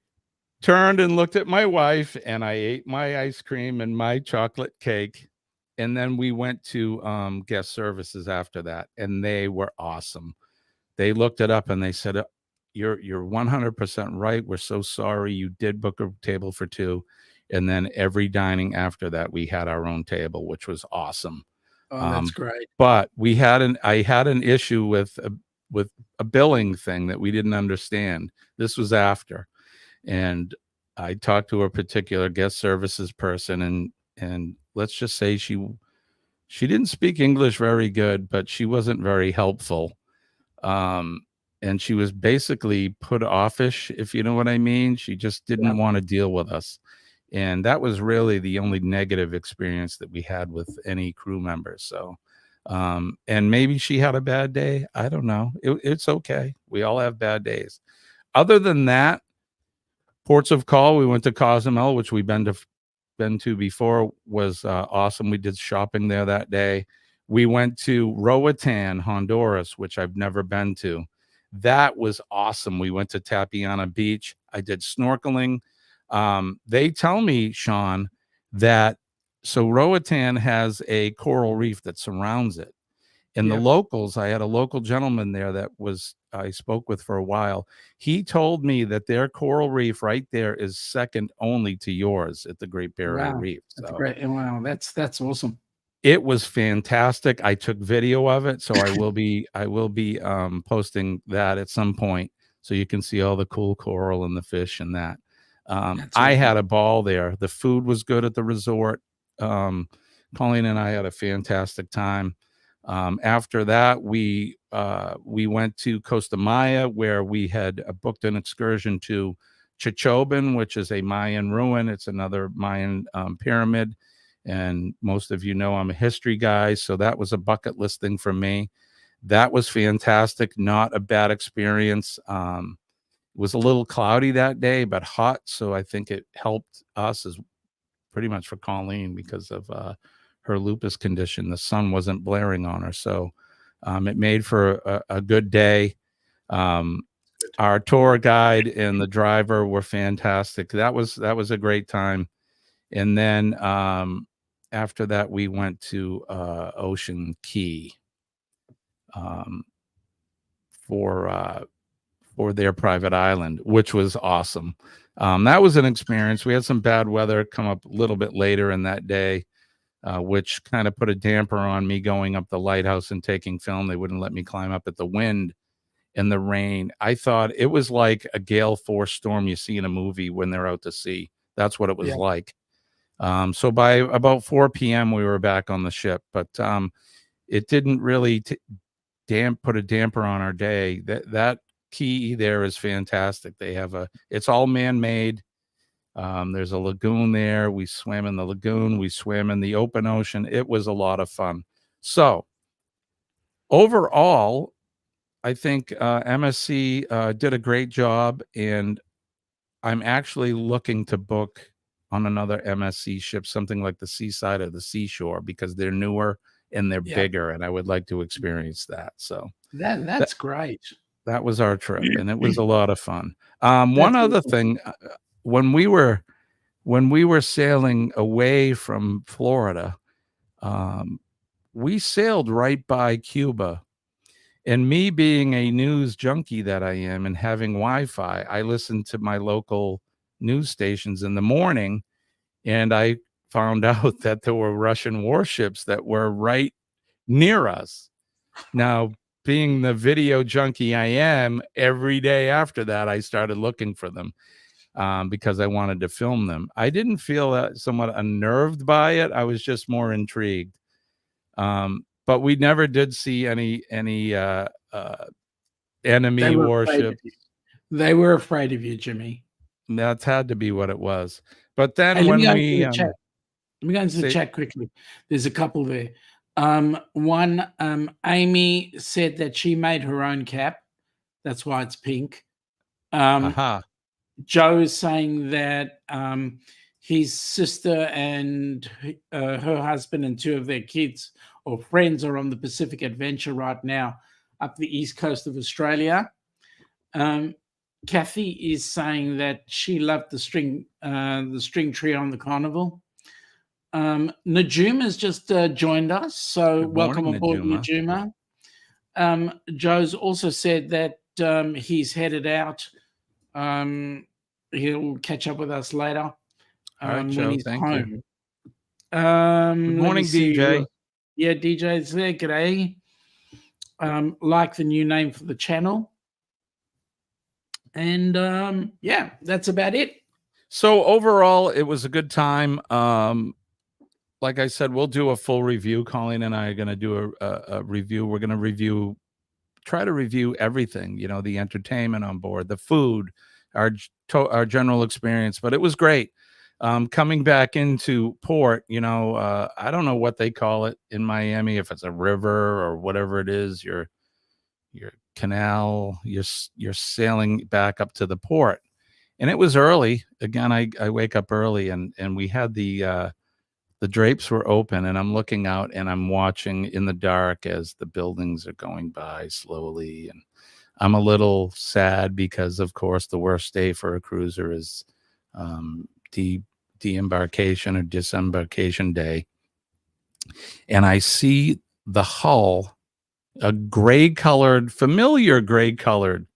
turned and looked at my wife, and I ate my ice cream and my chocolate cake. And then we went to guest services after that, and they were awesome. They looked it up and they said, you're 100% right. We're so sorry. You did book a table for two. And then every dining after that, we had our own table, which was awesome. Oh, that's great. But I had an issue with a billing thing that we didn't understand. This was after. And I talked to a particular guest services person, and let's just say she didn't speak English very good, but she wasn't very helpful. And she was basically put offish, if you know what I mean. She just didn't want to deal with us. And that was really the only negative experience that we had with any crew members. So, and maybe she had a bad day. I don't know. It's okay. We all have bad days. Other than that, ports of call, we went to Cozumel, which we've been to before, was awesome. We did shopping there that day. We went to Roatan, Honduras, which I've never been to. That was awesome. We went to Tapiana Beach. I did snorkeling. They tell me, Sean, that so Roatan has a coral reef that surrounds it. And the locals, I had a local gentleman there that I spoke with for a while. He told me that their coral reef right there is second only to yours at the Great Barrier Reef. That's great. Wow, that's awesome. It was fantastic. I took video of it, so I will be posting that at some point, so you can see all the cool coral and the fish and that. I had a ball there. The food was good at the resort. Colleen and I had a fantastic time. After that, we went to Costa Maya, where we had booked an excursion to Chichoban, which is a Mayan ruin. It's another Mayan pyramid. And most of you know I'm a history guy, so that was a bucket list thing for me. That was fantastic. Not a bad experience. It was a little cloudy that day, but hot, so I think it helped us as pretty much for Colleen because of her lupus condition. The sun wasn't blaring on her, so it made for a good day. Our tour guide and the driver were fantastic. That was a great time. And then after that, we went to Ocean Key for their private island, which was awesome. That was an experience. We had some bad weather come up a little bit later in that day, which kind of put a damper on me going up the lighthouse and taking film. They wouldn't let me climb up at the wind and the rain. I thought it was like a gale force storm you see in a movie when they're out to sea. That's what it was like. So by about 4 p.m. we were back on the ship, but it didn't really put a damper on our day. That key there is fantastic. They have it's all man-made. There's a lagoon there. We swam in the lagoon. We swam in the open ocean. It was a lot of fun. So overall, I think MSC did a great job, and I'm actually looking to book on another MSC ship, something like the Seaside or the Seashore, because they're newer and they're Yeah. bigger, and I would like to experience that. So That's great. that was our trip, and it was a lot of fun. One That's other awesome. thing, when we were sailing away from Florida, we sailed right by Cuba. And me being a news junkie that I am and having Wi-Fi, I listened to my local news stations in the morning, and I found out that there were Russian warships that were right near us. Now, being the video junkie I am, every day after that, I started looking for them because I wanted to film them. I didn't feel somewhat unnerved by it. I was just more intrigued. But we never did see any enemy They were afraid of warships. you. They were afraid of you, Jimmy. That's had to be what it was. But then Hey, let me when go we into the chat. Let me go into the say, chat quickly. There's a couple there. One, Amy said that she made her own cap. That's why it's pink. aha, Joe is saying that his sister and her husband and two of their kids or friends are on the Pacific Adventure right now up the east coast of Australia. Kathy is saying that she loved the string trio on the Carnival. Najuma has just joined us, so Good welcome morning, aboard, Najuma. Najuma. Joe's also said that he's headed out. He'll catch up with us later All right, when Joe, he's thank you. home. Good Let me morning, see. DJ. Yeah, DJ's there. G'day. Like the new name for the channel. And yeah, that's about it. So overall, it was a good time. Like I said, we'll do a full review. Colleen and I are going to do a review. We're going to try to review everything, you know, the entertainment on board, the food, our general experience. But it was great. Coming back into port, you know, I don't know what they call it in Miami, if it's a river or whatever it is, your canal, you're sailing back up to the port. And it was early. Again, I wake up early, and we had the drapes were open, and I'm looking out and I'm watching in the dark as the buildings are going by slowly. And I'm a little sad because, of course, the worst day for a cruiser is de-embarkation or disembarkation day. And I see the hull, a familiar gray colored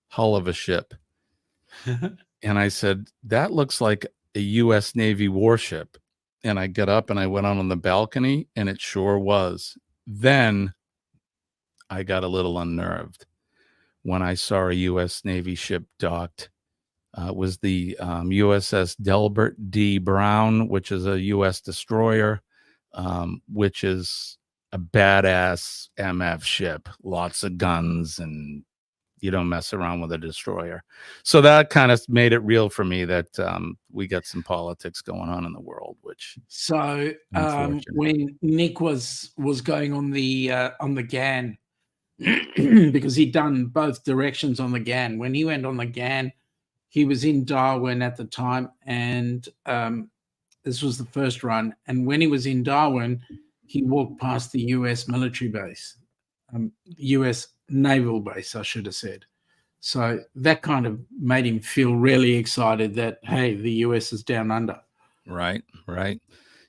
hull of a ship. And I said, that looks like a U.S. Navy warship. And I get up and I went out on the balcony, and it sure was. Then I got a little unnerved when I saw a U.S. Navy ship docked. It was the USS Delbert D. Brown, which is a U.S. destroyer, which is a badass MF ship, lots of guns, and you don't mess around with a destroyer. So that kind of made it real for me that we got some politics going on in the world, which So when Nick was going on the GAN, because he'd done both directions on the GAN. When he went on the GAN, he was in Darwin at the time, and this was the first run. And when he was in Darwin, he walked past the U.S. military base, U.S. naval base, I should have said. So that kind of made him feel really excited that, hey, the U.S. is down under. Right.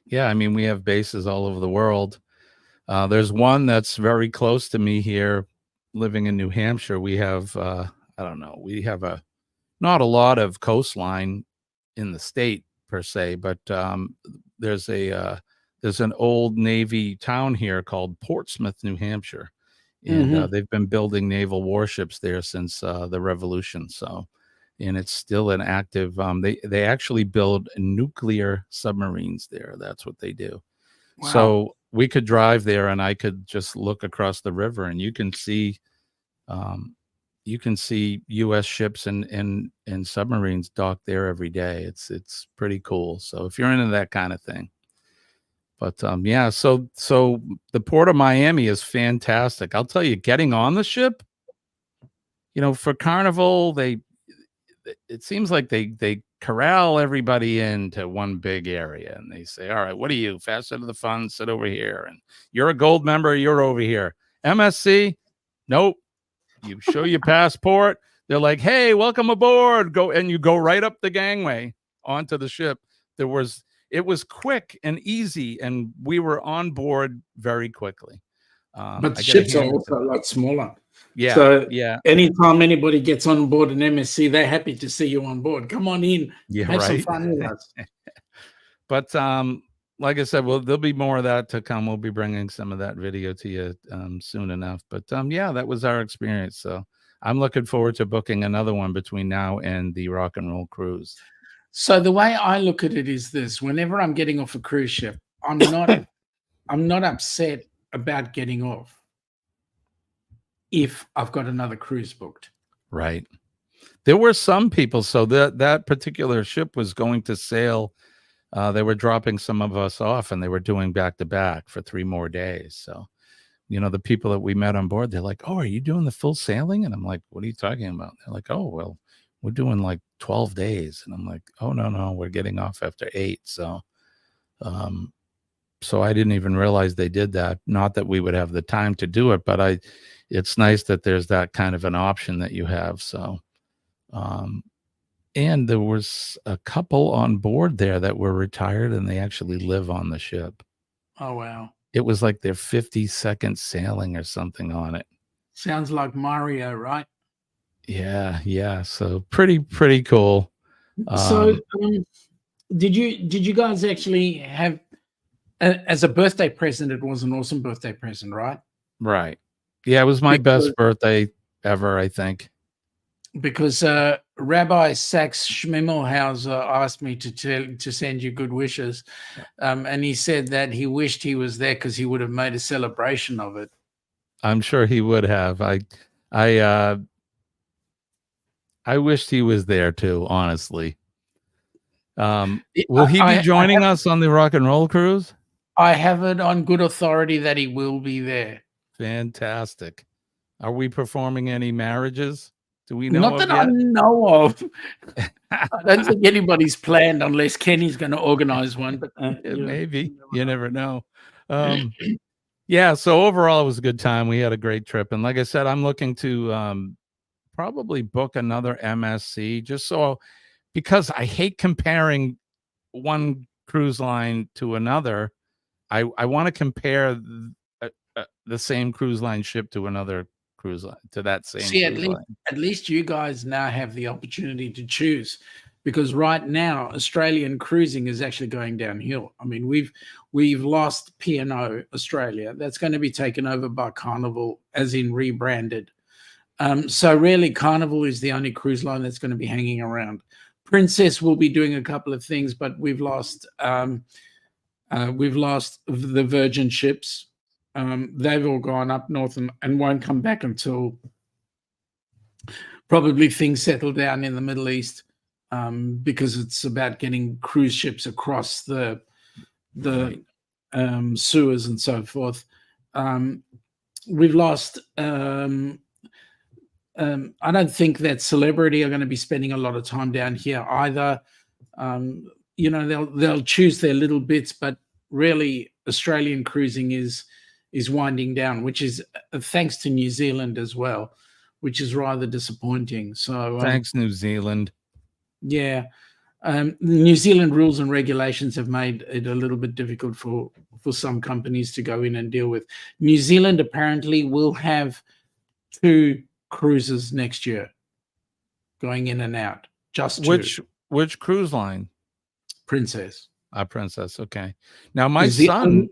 Yeah, I mean, we have bases all over the world. There's one that's very close to me here, living in New Hampshire. We have, I don't know, we have not a lot of coastline in the state per se, but there's an old Navy town here called Portsmouth, New Hampshire. And they've been building naval warships there since the Revolution. So, and it's still an active. They actually build nuclear submarines there. That's what they do. Wow. So we could drive there, and I could just look across the river, and you can see U.S. ships and submarines docked there every day. It's pretty cool. So if you're into that kind of thing. But yeah, so the port of Miami is fantastic. I'll tell you, getting on the ship for Carnival, it seems like they corral everybody into one big area, and they say, all right, what are you? Faster to the fun, sit over here. And you're a gold member, you're over here. MSC, nope. You show your passport. They're like, hey, welcome aboard. Go, and you go right up the gangway onto the ship. It was quick and easy, and we were on board very quickly. But the ships are also a lot smaller. Yeah. So yeah. anytime anybody gets on board an MSC, they're happy to see you on board. Come on in. Yeah, have some right. fun with us. But like I said, there'll be more of that to come. We'll be bringing some of that video to you soon enough. But yeah, that was our experience. So I'm looking forward to booking another one between now and the Rock and Roll Cruise. So the way I look at it is this: whenever I'm getting off a cruise ship, I'm not upset about getting off if I've got another cruise booked. Right. There were some people. So that particular ship was going to sail. They were dropping some of us off, and they were doing back to back for 3 more days. So, the people that we met on board, they're like, oh, are you doing the full sailing? And I'm like, what are you talking about? They're like, oh, well, we're doing like 12 days. And I'm like, oh, no, we're getting off after 8. So, so I didn't even realize they did that. Not that we would have the time to do it, but it's nice that there's that kind of an option that you have. So, and there was a couple on board there that were retired, and they actually live on the ship. Oh, wow. It was like their 52nd sailing or something on it. Sounds like Mario, right? Yeah. So pretty cool. So did you guys actually have, as a birthday present, it was an awesome birthday present, right? Right. Yeah, it was my best birthday ever, I think. Because Rabbi Sachs Schmimmelhauser asked me to send you good wishes, and he said that he wished he was there because he would have made a celebration of it. I'm sure he would have. I wished he was there too, honestly. Will he be joining us on the Rock and Roll Cruise? I have it on good authority that he will be there. Fantastic. Are we performing any marriages? Do we know? Not that I know of. I don't think anybody's planned unless Kenny's going to organize one. But maybe. You never know. Yeah. So overall, it was a good time. We had a great trip, and like I said, I'm looking to probably book another MSC because I hate comparing one cruise line to another. I want to compare the same cruise line ship to another cruise line, to that same cruise line. At least you guys now have the opportunity to choose, because right now Australian cruising is actually going downhill. I mean, we've lost P&O Australia. That's going to be taken over by Carnival, as in rebranded. So really, Carnival is the only cruise line that's going to be hanging around. Princess will be doing a couple of things, but we've lost the Virgin ships. They've all gone up north and won't come back until probably things settle down in the Middle East, because it's about getting cruise ships across the Suez and so forth. We've lost. I don't think that Celebrity are going to be spending a lot of time down here either. They'll choose their little bits, but really Australian cruising is winding down, which is thanks to New Zealand as well, which is rather disappointing. So thanks, New Zealand. Yeah. New Zealand rules and regulations have made it a little bit difficult for some companies to go in and deal with. New Zealand apparently will have 2 cruises next year going in and out. Just 2. Which cruise line? Princess. Princess. Okay. Now my son.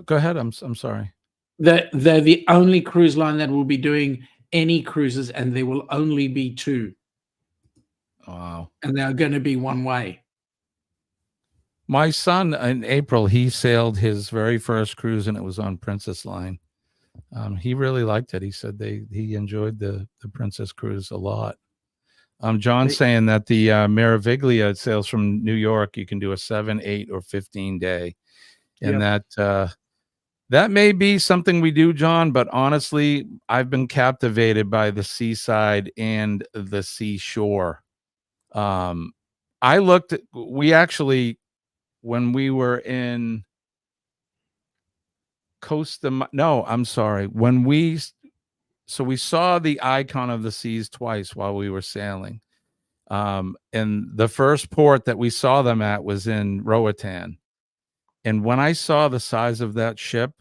Go ahead. I'm sorry. They're the only cruise line that will be doing any cruises, and there will only be 2. Wow. And they're going to be one way. My son in April, he sailed his very first cruise, and it was on Princess Line. He really liked it. He said he enjoyed the Princess cruise a lot. John's saying that the Meraviglia sails from New York. You can do a 7, 8, or 15 day, and that That may be something we do, John, but honestly, I've been captivated by the seaside and the seashore. I looked at, we actually, when we were in no, I'm sorry. So we saw the icon of the seas twice while we were sailing. And the first port that we saw them at was in Roatan. And when I saw the size of that ship,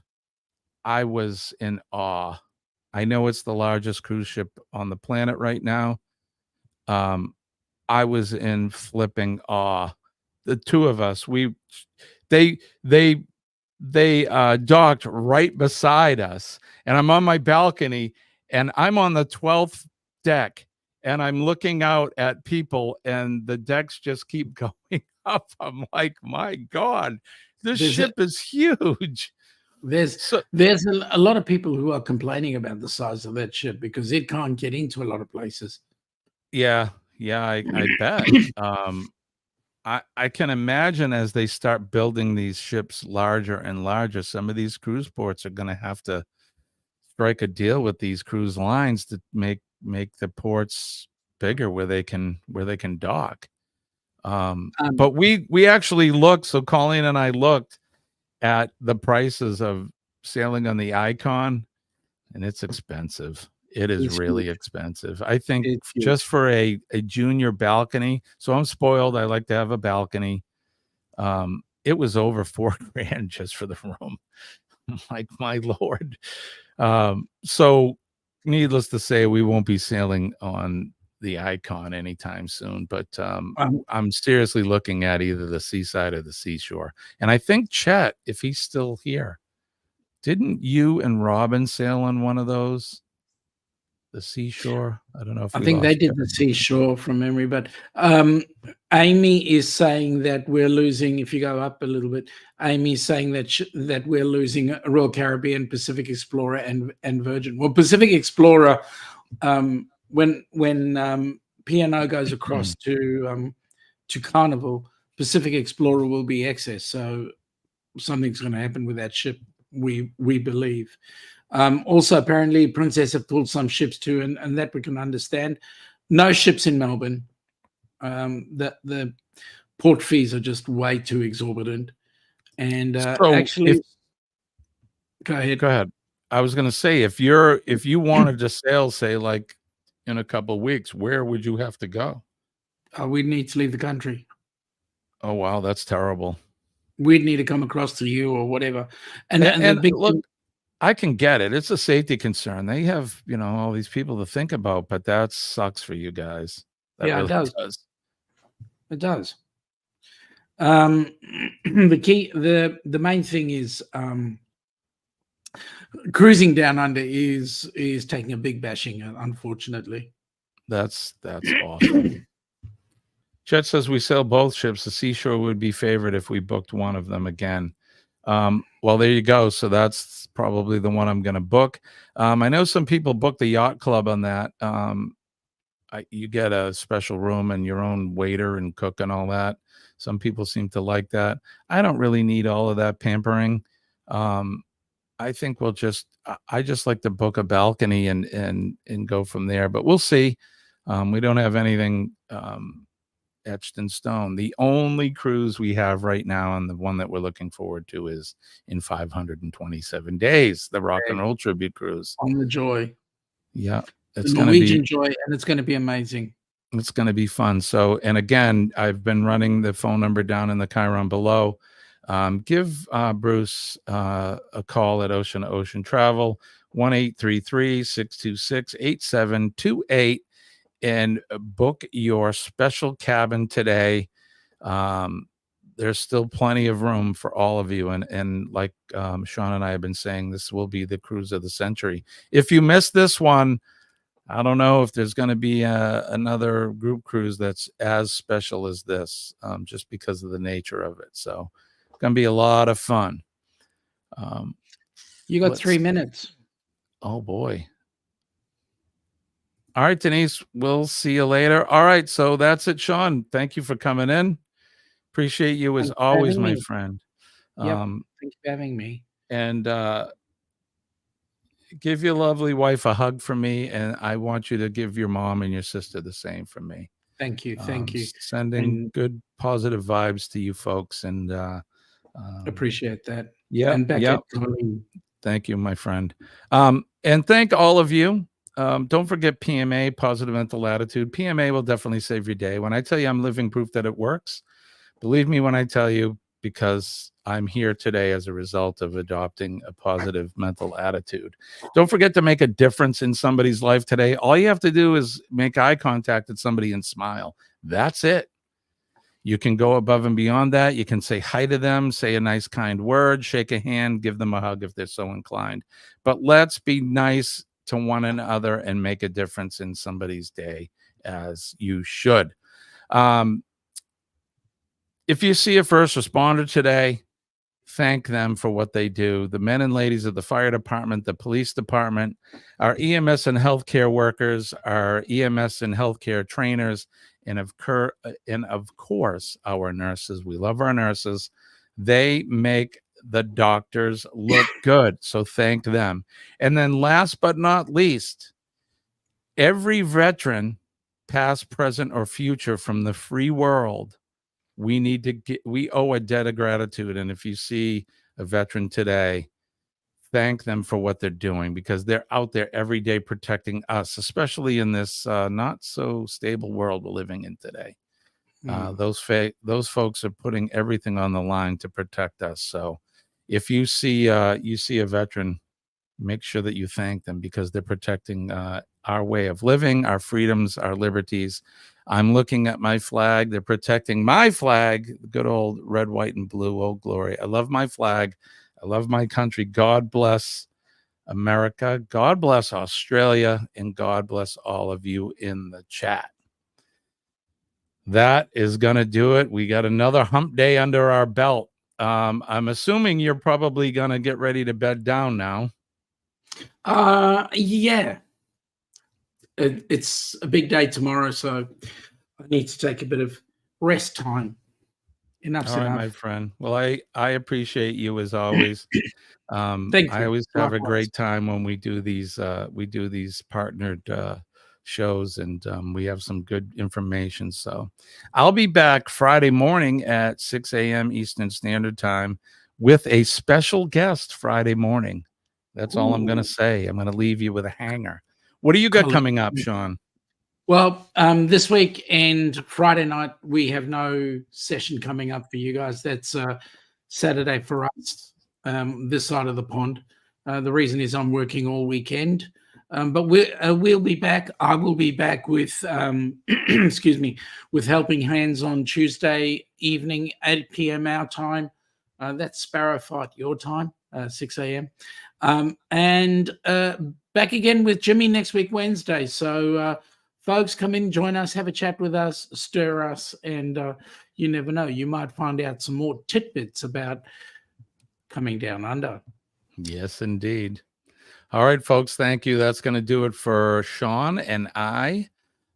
I was in awe. I know it's the largest cruise ship on the planet right now. I was in flipping awe. The two of us, they docked right beside us, and I'm on my balcony, and I'm on the 12th deck, and I'm looking out at people, and the decks just keep going up. I'm like, my God, this ship is huge. There's a lot of people who are complaining about the size of that ship because it can't get into a lot of places. Yeah, I bet. I can imagine as they start building these ships larger and larger, some of these cruise ports are going to have to strike a deal with these cruise lines to make the ports bigger where they can dock. But we actually looked. So Colleen and I looked at the prices of sailing on the Icon, and it's expensive. It's really expensive. I think just for a junior balcony. So I'm spoiled. I like to have a balcony. It was over $4,000 just for the room. Like, my Lord. So needless to say, we won't be sailing on the Icon anytime soon, but I'm seriously looking at either the seaside or the seashore. And I think Chet, if he's still here, didn't you and Robin sail on one of those? The seashore? I don't know if I think they did the seashore from memory, but Amy is saying that we're losing. If you go up a little bit, Amy's saying that we're losing Royal Caribbean, Pacific Explorer, and Virgin. Well, Pacific Explorer, when P&O goes across to Carnival, Pacific Explorer will be excess. So something's going to happen with that ship. We believe. Also, apparently, Princess have pulled some ships too, and that we can understand. No ships in Melbourne. The port fees are just way too exorbitant. And actually, go ahead. I was going to say, if you wanted to sail, say, like in a couple of weeks, where would you have to go? We'd need to leave the country. Oh, wow, that's terrible. We'd need to come across to you or whatever. And the big look, I can get it. It's a safety concern. They have, all these people to think about, but that sucks for you guys. That really it does. It does. The main thing is cruising down under is taking a big bashing, unfortunately. That's awesome. Chet says we sail both ships. The seashore would be favored if we booked one of them again. Well, there you go. So that's probably the one I'm going to book. I know some people book the yacht club on that. You get a special room and your own waiter and cook and all that. Some people seem to like that. I don't really need all of that pampering. I think I just like to book a balcony and go from there, but we'll see. We don't have anything, etched in stone. The only cruise we have right now, and the one that we're looking forward to, is in 527 days, the Rock and Roll Tribute Cruise on the Joy. Yeah, it's going to be Joy, and it's going to be amazing. It's going to be fun. So, and again, I've been running the phone number down in the Chiron below. Give Bruce a call at Ocean to Ocean Travel, 1-833-626-8728. And book your special cabin today. There's still plenty of room for all of you. And like Sean and I have been saying, this will be the cruise of the century. If you missed this one, I don't know if there's going to be another group cruise that's as special as this, just because of the nature of it. So it's going to be a lot of fun. You got 3 minutes. Oh, boy. All right, Denise, we'll see you later. All right, so that's it, Sean. Thank you for coming in. Appreciate you as always, my friend. Yep. Thanks for having me. And give your lovely wife a hug from me, and I want you to give your mom and your sister the same from me. Thank you. Thank you. Sending And good positive vibes to you folks, and appreciate that. yeah, And back yeah. at Colleen. Thank you, my friend. And thank all of you. Don't forget PMA, positive mental attitude. PMA will definitely save your day. When I tell you I'm living proof that it works, believe me when I tell you, because I'm here today as a result of adopting a positive mental attitude. Don't forget to make a difference in somebody's life today. All you have to do is make eye contact with somebody and smile. That's it. You can go above and beyond that. You can say hi to them, say a nice, kind word, shake a hand, give them a hug if they're so inclined. But let's be nice to one another and make a difference in somebody's day, as you should. If you see a first responder today, thank them for what they do. The men and ladies of the fire department, the police department, our EMS and healthcare workers, our EMS and healthcare trainers, and of course, our nurses. We love our nurses. They make the doctors look good. So thank them. And then last but not least, every veteran, past, present, or future from the free world, we owe a debt of gratitude. And if you see a veteran today, thank them for what they're doing, because they're out there every day protecting us, especially in this not so stable world we're living in today. Those folks are putting everything on the line to protect us. So if you see a veteran, make sure that you thank them, because they're protecting our way of living, our freedoms, our liberties. I'm looking at my flag. They're protecting my flag, good old red, white, and blue. Oh, glory. I love my flag. I love my country. God bless America. God bless Australia. And God bless all of you in the chat. That is going to do it. We got another hump day under our belt. I'm assuming you're probably going to get ready to bed down now. Yeah. It's a big day tomorrow, so I need to take a bit of rest time. Enough's All right, enough. my friend. Well, I appreciate you as always. Thank you. I always have a Likewise. great time when we do these partnered shows, and we have some good information. So I'll be back Friday morning at 6 a.m. Eastern Standard Time with a special guest Friday morning. That's all I'm going to say. I'm going to leave you with a hanger. What do you got coming up, Sean? Well, this week and Friday night, we have no session coming up for you guys. That's Saturday for us, this side of the pond. The reason is I'm working all weekend. But we'll be back. I will be back with, excuse me, with Helping Hands on Tuesday evening, 8 p.m. our time. That's Sparrow Fight your time, 6 a.m. And back again with Jimmy next week, Wednesday. So, folks, come in, join us, have a chat with us, stir us, and you never know, you might find out some more tidbits about coming down under. Yes, indeed. All right, folks, thank you. That's going to do it for Sean and I.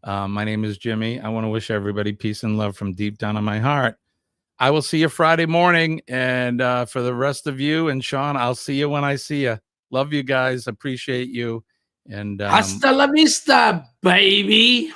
My name is Jimmy. I want to wish everybody peace and love from deep down in my heart. I will see you Friday morning. And for the rest of you and Sean, I'll see you when I see you. Love you guys. Appreciate you. And Hasta la vista, baby.